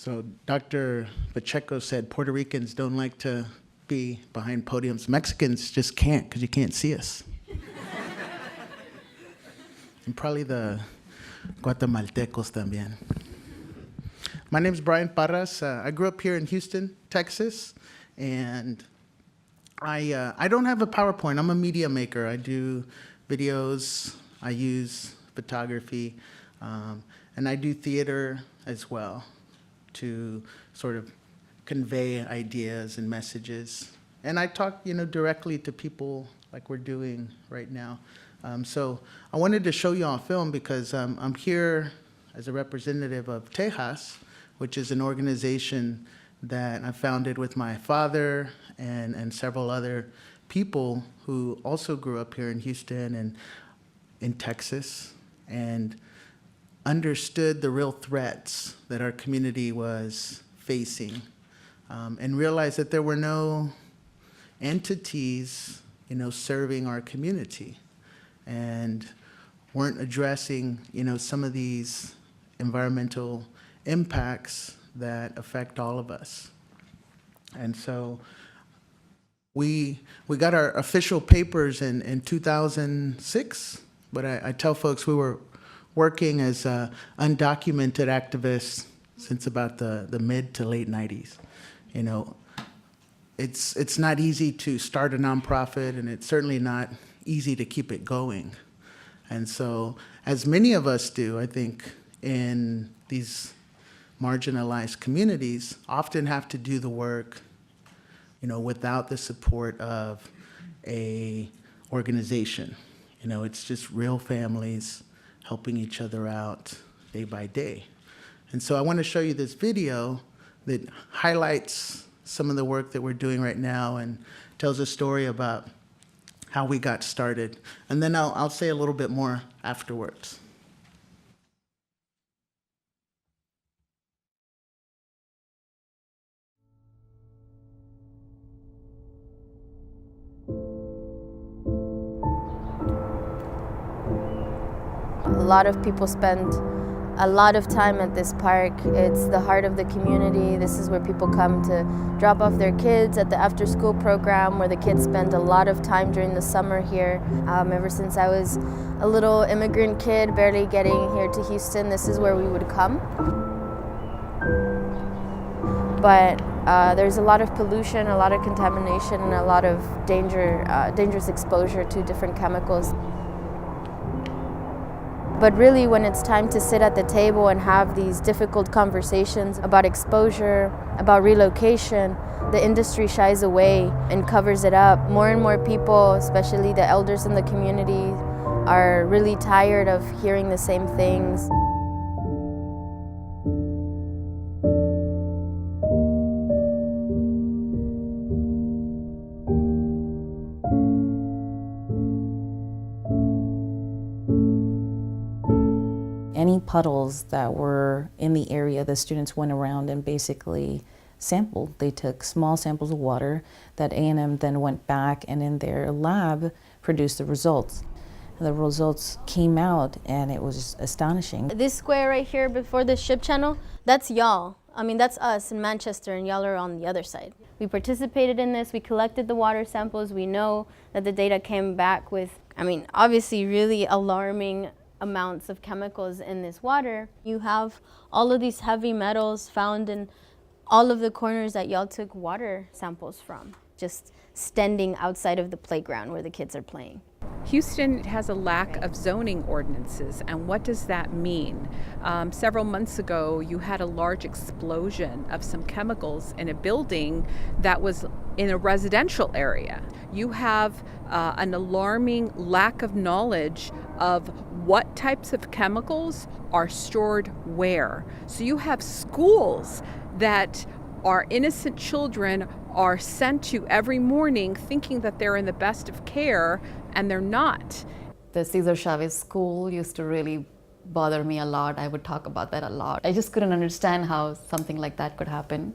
So Dr. Pacheco said Puerto Ricans don't like to be behind podiums. Mexicans just can't because you can't see us. And probably the Guatemaltecos también. My name's Bryan Parras. I grew up here in Houston, Texas, and I don't have a PowerPoint. I'm a media maker. I do videos. I use photography, and I do theater as well to sort of convey ideas and messages. And I talk, directly to people like we're doing right now. So I wanted to show you on film because I'm here as a representative of Tejas, which is an organization that I founded with my father and several other people who also grew up here in Houston and in Texas and understood the real threats that our community was facing, and realized that there were no entities, serving our community and weren't addressing, some of these environmental impacts that affect all of us. And so we got our official papers in 2006, but I tell folks we were working as undocumented activists since about the mid to late 90s. It's not easy to start a nonprofit, and it's certainly not easy to keep it going. And so, as many of us do, I think, in these marginalized communities, often have to do the work, without the support of a organization. It's just real families helping each other out day by day. And so I want to show you this video that highlights some of the work that we're doing right now and tells a story about how we got started. And then I'll say a little bit more afterwards. A lot of people spend a lot of time at this park. It's the heart of the community. This is where people come to drop off their kids at the after-school program, where the kids spend a lot of time during the summer here. Ever since I was a little immigrant kid, barely getting here to Houston, this is where we would come. But there's a lot of pollution, a lot of contamination, and a lot of dangerous exposure to different chemicals. But really, when it's time to sit at the table and have these difficult conversations about exposure, about relocation, the industry shies away and covers it up. More and more people, especially the elders in the community, are really tired of hearing the same things. Any puddles that were in the area, the students went around and basically sampled. They took small samples of water that A&M then went back and in their lab produced the results. And the results came out and it was astonishing. This square right here before the ship channel, that's y'all. That's us in Manchester, and y'all are on the other side. We participated in this, we collected the water samples. We know that the data came back with, obviously really alarming amounts of chemicals in this water. You have all of these heavy metals found in all of the corners that y'all took water samples from, just standing outside of the playground where the kids are playing. Houston has a lack of zoning ordinances, and what does that mean? Several months ago, you had a large explosion of some chemicals in a building that was in a residential area. You have an alarming lack of knowledge of what types of chemicals are stored where. So you have schools that our innocent children are sent to every morning thinking that they're in the best of care, and they're not. The Cesar Chavez School used to really bother me a lot. I would talk about that a lot. I just couldn't understand how something like that could happen,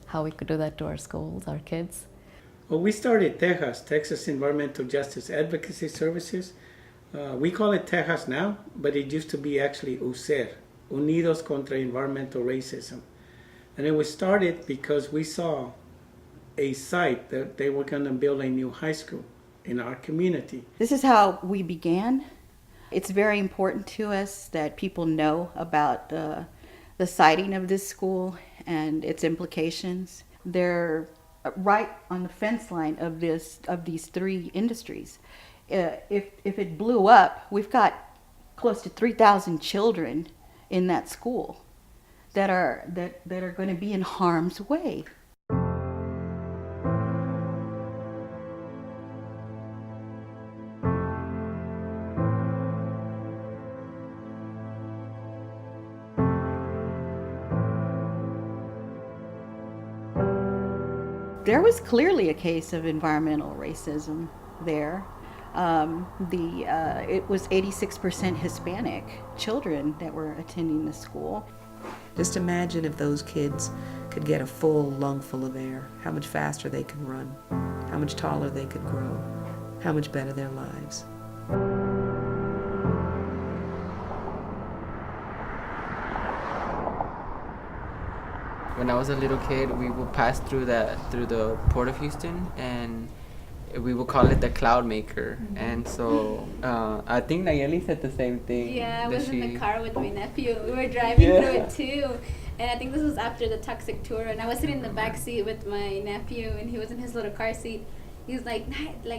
how we could do that to our schools, our kids. Well, we started Tejas, Texas Environmental Justice Advocacy Services. We call it Tejas now, but it used to be actually USER, Unidos contra Environmental Racism. And it was started because we saw a site that they were going to build a new high school in our community. This is how we began. It's very important to us that people know about the siting of this school and its implications. They're right on the fence line of these three industries. If it blew up, we've got close to 3,000 children in that school that are going to be in harm's way. There was clearly a case of environmental racism there. It was 86% Hispanic children that were attending the school. Just imagine if those kids could get a full lungful of air, how much faster they could run, how much taller they could grow, how much better their lives. When I was a little kid, we would pass through the port of Houston, and we would call it the cloud maker. Mm-hmm. And so I think Nayeli said the same thing. Yeah, I was in the car with my nephew. We were driving through it too. And I think this was after the toxic tour, and I was sitting in the back seat with my nephew, and he was in his little car seat. He's like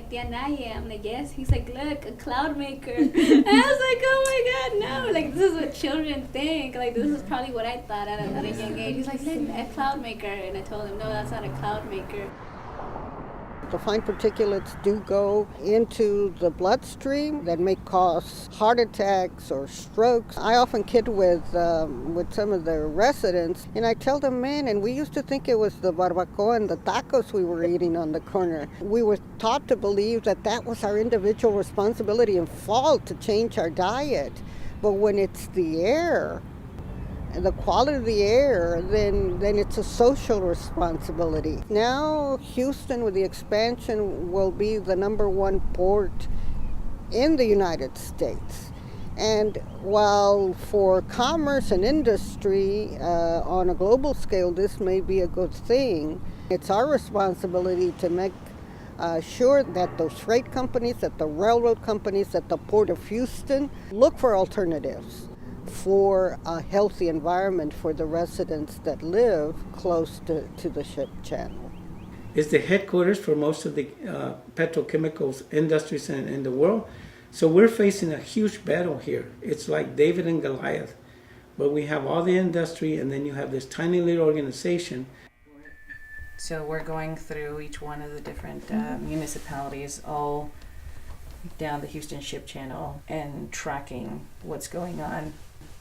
Tia Naya. I'm like, yes. He's like, look, a cloud maker. And I was like, oh my God, no. Like, this is what children think. Like, this is probably what I thought at a young age. He's like, look, a cloud maker. And I told him, no, that's not a cloud maker. The fine particulates do go into the bloodstream that may cause heart attacks or strokes. I often kid with some of the residents, and I tell them, man, and we used to think it was the barbacoa and the tacos we were eating on the corner. We were taught to believe that that was our individual responsibility and fault to change our diet. But when it's the air, and the quality of the air, then it's a social responsibility. Now, Houston, with the expansion, will be the #1 port in the United States. And while for commerce and industry on a global scale, this may be a good thing, it's our responsibility to make sure that those freight companies, that the railroad companies, that the Port of Houston look for alternatives for a healthy environment for the residents that live close to the ship channel. It's the headquarters for most of the petrochemicals industries in the world. So we're facing a huge battle here. It's like David and Goliath, but we have all the industry, and then you have this tiny little organization. So we're going through each one of the different municipalities all down the Houston Ship Channel and tracking what's going on.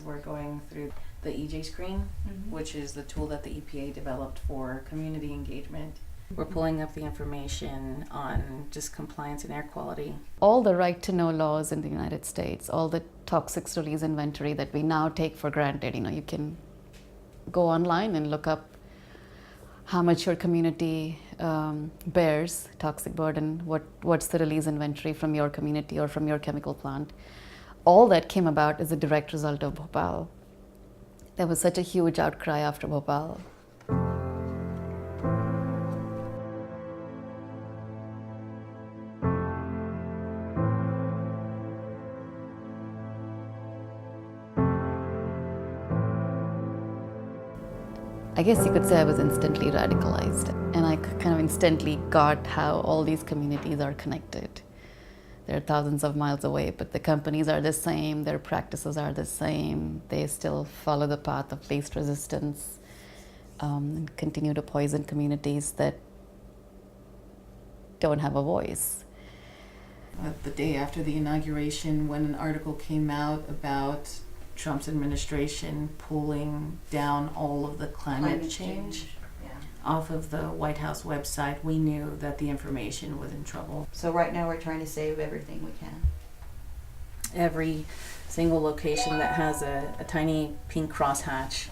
We're going through the EJ screen, which is the tool that the EPA developed for community engagement. We're pulling up the information on just compliance and air quality. All the right to know laws in the United States, all the toxics release inventory that we now take for granted. You know, you can go online and look up how much your community bears toxic burden, what's the release inventory from your community or from your chemical plant. All that came about as a direct result of Bhopal. There was such a huge outcry after Bhopal. I guess you could say I was instantly radicalized, and I kind of instantly got how all these communities are connected. They're thousands of miles away, but the companies are the same, their practices are the same, they still follow the path of least resistance and continue to poison communities that don't have a voice. The day after the inauguration, when an article came out about Trump's administration pulling down all of the climate change off of the White House website, we knew that the information was in trouble. So right now we're trying to save everything we can. Every single location that has a tiny pink crosshatch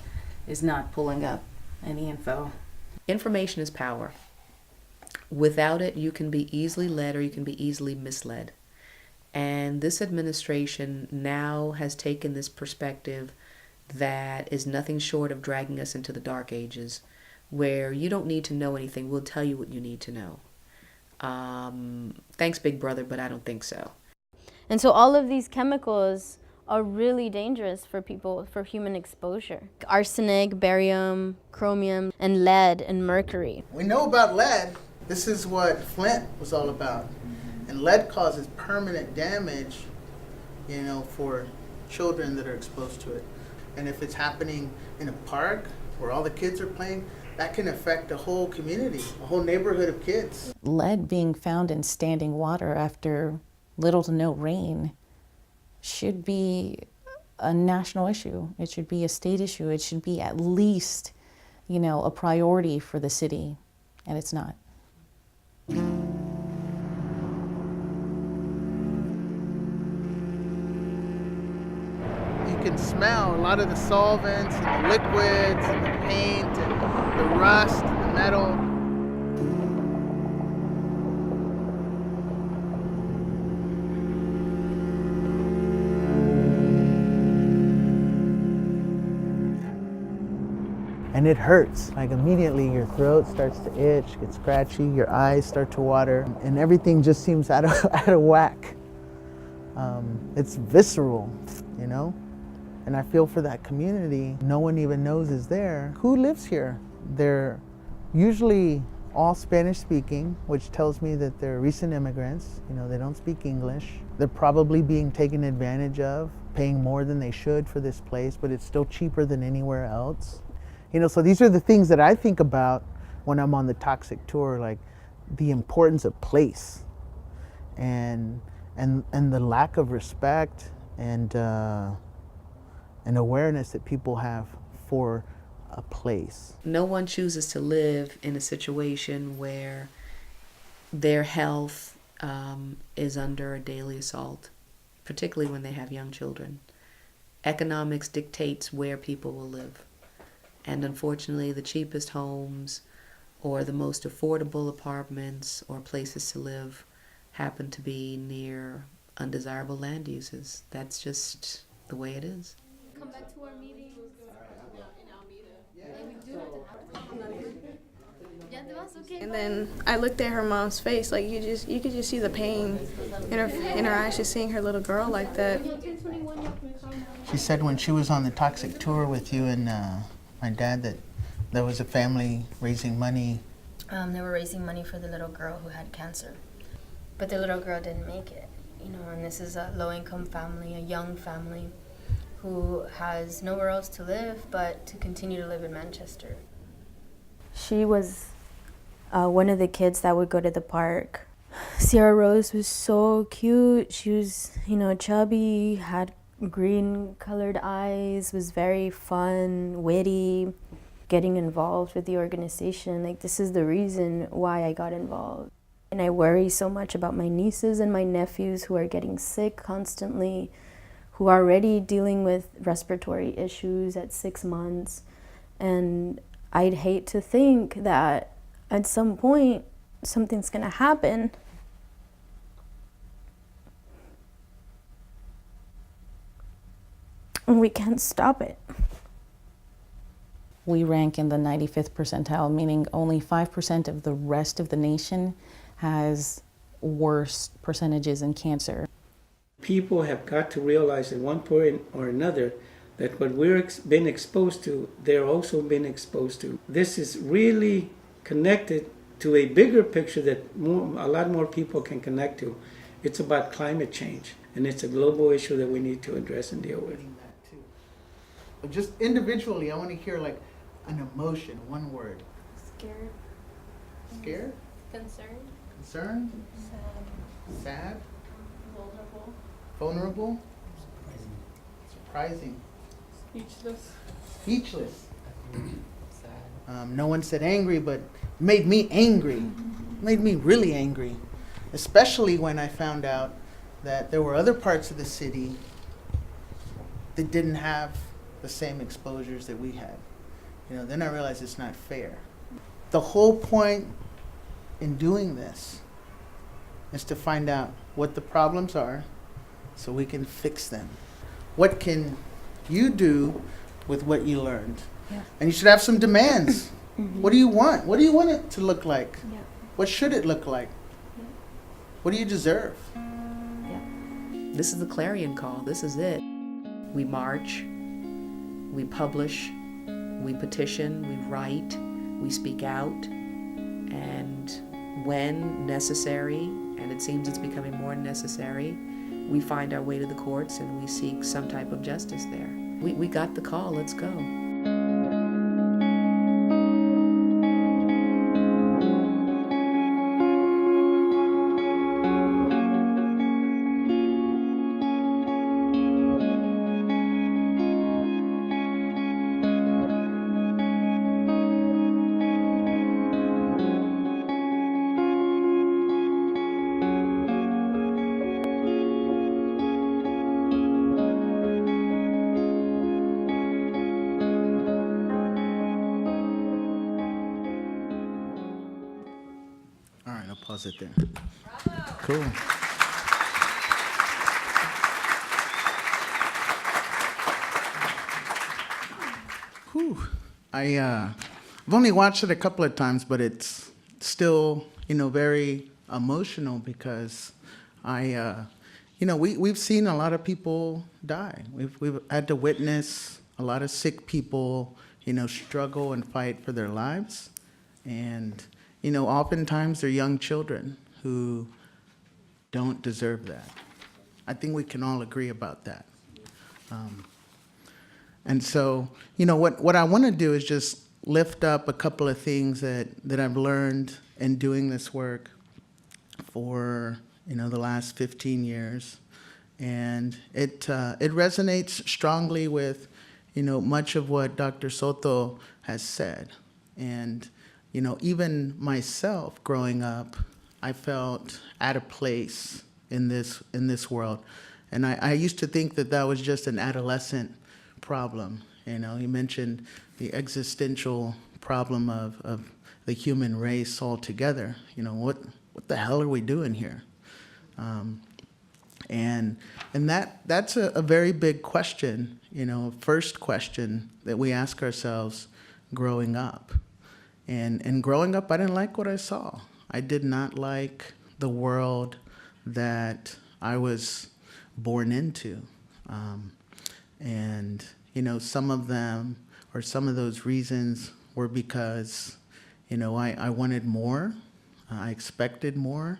is not pulling up any info. Information is power. Without it, you can be easily led or you can be easily misled. And this administration now has taken this perspective that is nothing short of dragging us into the dark ages, where you don't need to know anything. We'll tell you what you need to know. Thanks, Big Brother, but I don't think so. And so all of these chemicals are really dangerous for people, for human exposure. Arsenic, barium, chromium, and lead and mercury. We know about lead. This is what Flint was all about. And lead causes permanent damage, for children that are exposed to it. And if it's happening in a park where all the kids are playing, that can affect a whole community, a whole neighborhood of kids. Lead being found in standing water after little to no rain should be a national issue. It should be a state issue. It should be at least, a priority for the city, and it's not. You can smell a lot of the solvents and the liquids and the paint and the rust and the metal. And it hurts. Like immediately your throat starts to itch, get scratchy, your eyes start to water, and everything just seems out of whack. It's visceral, And I feel for that community. No one even knows is there. Who lives here? They're usually all Spanish speaking, which tells me that they're recent immigrants. They don't speak English. They're probably being taken advantage of, paying more than they should for this place, but it's still cheaper than anywhere else. So these are the things that I think about when I'm on the toxic tour, like the importance of place and the lack of respect and awareness that people have for a place. No one chooses to live in a situation where their health is under a daily assault, particularly when they have young children. Economics dictates where people will live. And unfortunately, the cheapest homes or the most affordable apartments or places to live happen to be near undesirable land uses. That's just the way it is. Come back to our meetings. And then I looked at her mom's face, like you could just see the pain in her eyes, just seeing her little girl like that. She said when she was on the toxic tour with you and my dad that there was a family raising money. They were raising money for the little girl who had cancer. But the little girl didn't make it, and this is a low-income family, a young family who has nowhere else to live but to continue to live in Manchester. She was one of the kids that would go to the park. Sierra Rose was so cute. She was, chubby, had green-colored eyes, was very fun, witty, getting involved with the organization. Like, this is the reason why I got involved. And I worry so much about my nieces and my nephews who are getting sick constantly, who are already dealing with respiratory issues at 6 months. And I'd hate to think that at some point something's gonna happen. And we can't stop it. We rank in the 95th percentile, meaning only 5% of the rest of the nation has worse percentages in cancer. People have got to realize at one point or another that what we're been exposed to, they're also been exposed to. This is really connected to a bigger picture that a lot more people can connect to. It's about climate change, and it's a global issue that we need to address and deal with. But just individually, I want to hear like an emotion, one word. Scared. Scared? Concerned. Concerned? Sad. Sad? Vulnerable. Vulnerable? Surprising. Speechless. Speechless. No one said angry, but made me angry. Made me really angry. Especially when I found out that there were other parts of the city that didn't have the same exposures that we had. Then I realized it's not fair. The whole point in doing this is to find out what the problems are so we can fix them. What can you do with what you learned. Yeah. And you should have some demands. What do you want? What do you want it to look like? Yeah. What should it look like? Yeah. What do you deserve? This is the clarion call. This is it. We march, we publish, we petition, we write, we speak out, and when necessary, and it seems it's becoming more necessary, we find our way to the courts and we seek some type of justice there. We got the call, let's go. All right, I'll pause it there. Cool. Whew. I've only watched it a couple of times, but it's still, very emotional because we've seen a lot of people die. We've had to witness a lot of sick people, struggle and fight for their lives. And, oftentimes they're young children who don't deserve that. I think we can all agree about that. And so, what I want to do is just lift up a couple of things that I've learned in doing this work for, the last 15 years. And it resonates strongly with, much of what Dr. Soto has said. And, even myself growing up, I felt out of place in this world. And I used to think that was just an adolescent problem. He mentioned the existential problem of the human race altogether. What the hell are we doing here? And that's a very big question, first question that we ask ourselves growing up. And growing up, I didn't like what I saw. I did not like the world that I was born into. And, some of them, or some of those reasons were because, I wanted more, I expected more.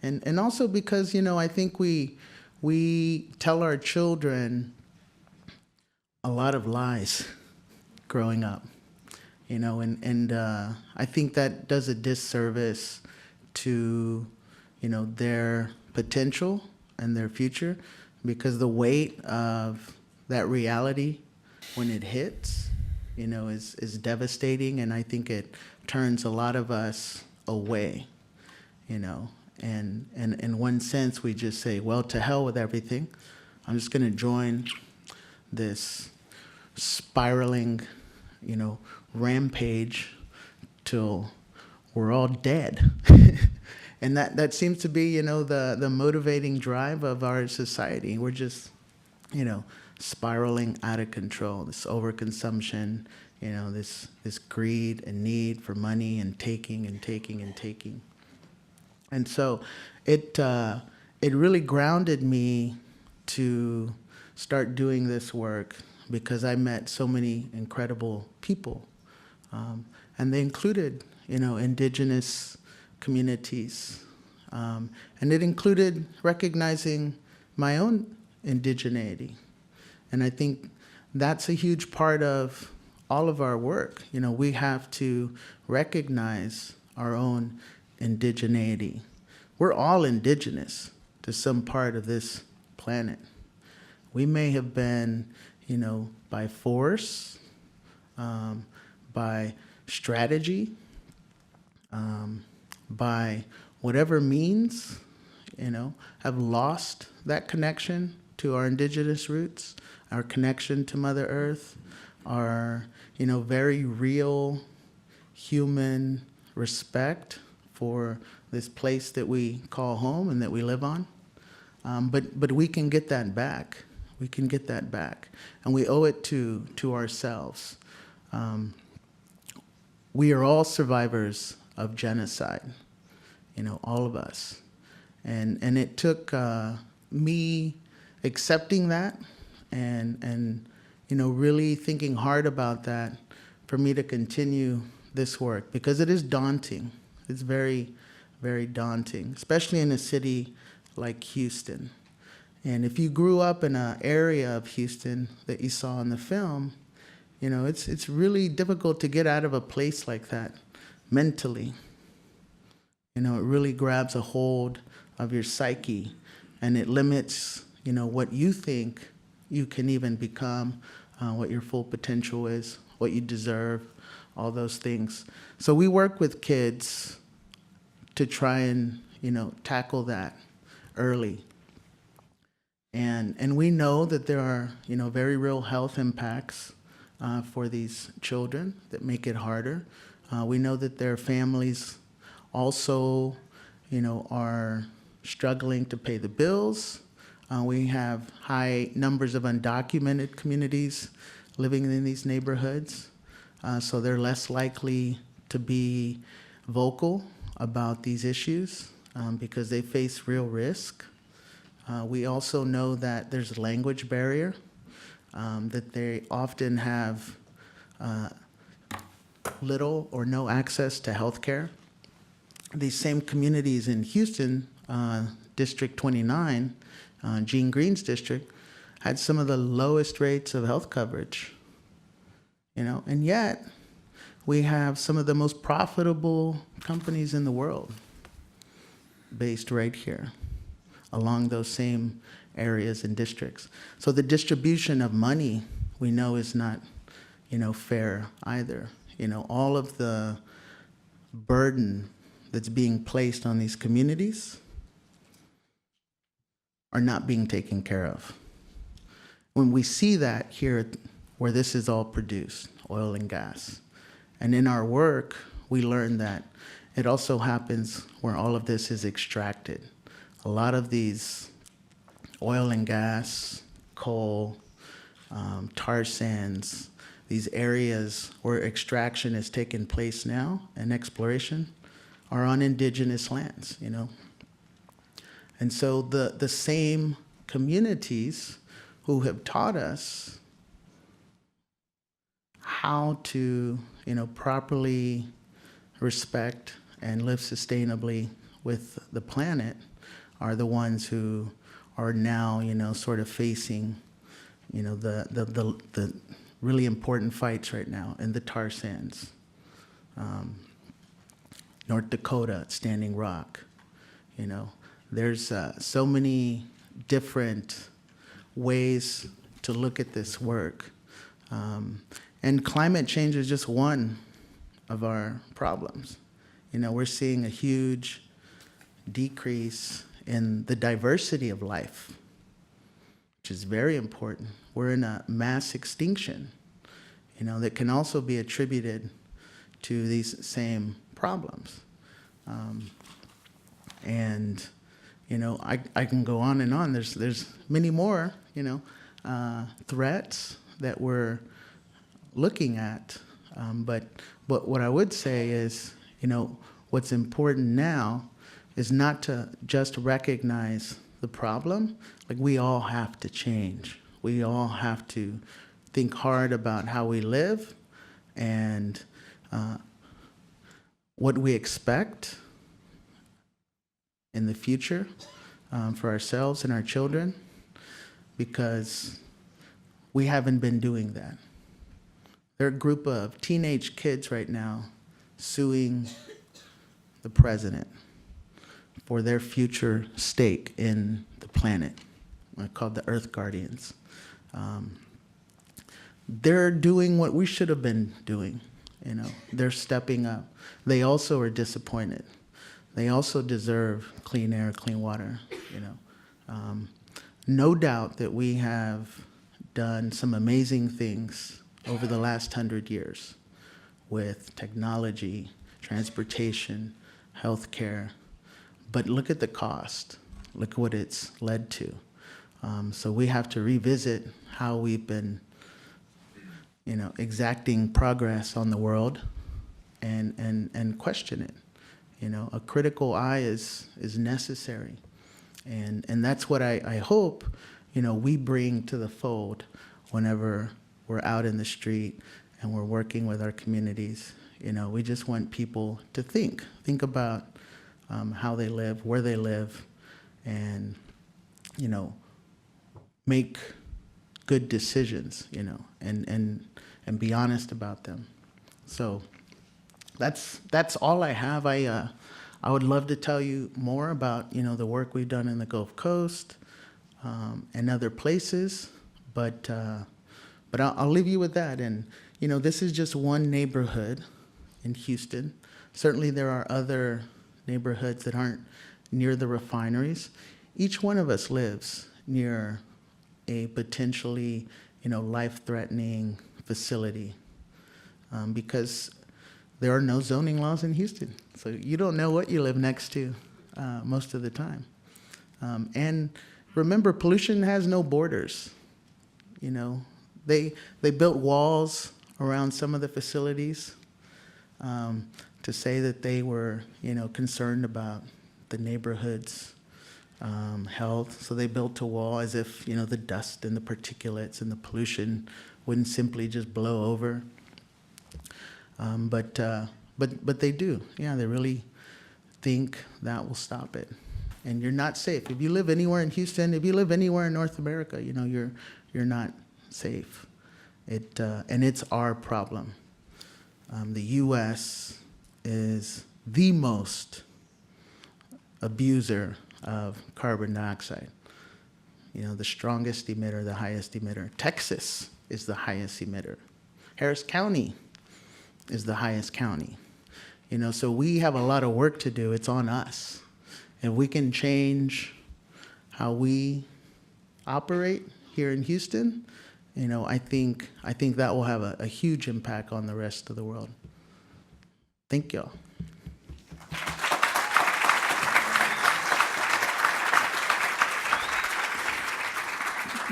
And also because, I think we tell our children a lot of lies growing up, and I think that does a disservice to, their potential and their future, because the weight of that reality when it hits, is devastating, and I think it turns a lot of us away, And in one sense, we just say, well, to hell with everything. I'm just going to join this spiraling, rampage till we're all dead. And that seems to be, the motivating drive of our society. We're just, spiraling out of control, this overconsumption, this greed and need for money and taking and taking and taking. And so it really grounded me to start doing this work because I met so many incredible people. And they included, indigenous communities. And it included recognizing my own indigeneity. And I think that's a huge part of all of our work. We have to recognize our own indigeneity. We're all indigenous to some part of this planet. We may have been, by force, by strategy, by whatever means, have lost that connection to our indigenous roots, our connection to Mother Earth, our, very real human respect for this place that we call home and that we live on. But we can get that back. We can get that back. And we owe it to ourselves. We are all survivors of genocide, all of us. And it took me accepting that and really thinking hard about that for me to continue this work, because it is daunting. It's very, very daunting, especially in a city like Houston. And if you grew up in an area of Houston that you saw in the film, it's really difficult to get out of a place like that mentally. It really grabs a hold of your psyche, and it limits, what you think you can even become, what your full potential is, what you deserve, all those things. So we work with kids to try and, tackle that early. And we know that there are, very real health impacts for these children that make it harder. We know that their families also, are struggling to pay the bills. We have high numbers of undocumented communities living in these neighborhoods, so they're less likely to be vocal about these issues because they face real risk. We also know that there's a language barrier, that they often have little or no access to health care. These same communities in Houston, District 29, Gene Green's district, had some of the lowest rates of health coverage, and yet we have some of the most profitable companies in the world based right here along those same areas and districts. So the distribution of money, we know, is not, fair either. All of the burden that's being placed on these communities are not being taken care of. When we see that here where this is all produced, oil and gas, and in our work, we learn that it also happens where all of this is extracted. A lot of these oil and gas, coal, tar sands, these areas where extraction is taking place now and exploration are on indigenous lands, And so the same communities who have taught us how to, properly respect and live sustainably with the planet are the ones who are now, sort of facing, the really important fights right now in the tar sands. North Dakota, Standing Rock, there's so many different ways to look at this work. And climate change is just one of our problems. We're seeing a huge decrease in the diversity of life, which is very important. We're in a mass extinction, that can also be attributed to these same problems. And I can go on and on. There's many more, threats that we're looking at. But what I would say is, what's important now is not to just recognize the problem. Like, we all have to change. We all have to think hard about how we live and what we expect in the future for ourselves and our children, because we haven't been doing that. There are a group of teenage kids right now suing the president for their future stake in the planet, called the Earth Guardians. They're doing what we should have been doing. They're stepping up. They also are disappointed. They also deserve clean air, clean water. No doubt that we have done some amazing things over the last 100 years with technology, transportation, healthcare. But look at the cost. Look what it's led to. So we have to revisit how we've been, exacting progress on the world and question it. A critical eye is necessary. And that's what I hope, we bring to the fold whenever we're out in the street and we're working with our communities. We just want people to think about how they live, where they live, and, make good decisions, and be honest about them. So that's all I have. I would love to tell you more about, the work we've done in the Gulf Coast and other places, but I'll leave you with that. And, this is just one neighborhood in Houston. Certainly there are other neighborhoods that aren't near the refineries. Each one of us lives near a potentially, life-threatening facility because there are no zoning laws in Houston. So you don't know what you live next to most of the time. And remember, pollution has no borders. They built walls around some of the facilities to say that they were, concerned about the neighborhood's health. So they built a wall as if, the dust and the particulates and the pollution wouldn't simply just blow over. But they do. Yeah, they really think that will stop it. And you're not safe. If you live anywhere in Houston, if you live anywhere in North America, you're not safe. And it's our problem. The U.S. is the most abuser of carbon dioxide. The strongest emitter, the highest emitter. Texas is the highest emitter. Harris County is the highest county. So we have a lot of work to do. It's on us. If we can change how we operate here in Houston, I think that will have a huge impact on the rest of the world. Thank y'all.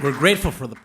We're grateful for the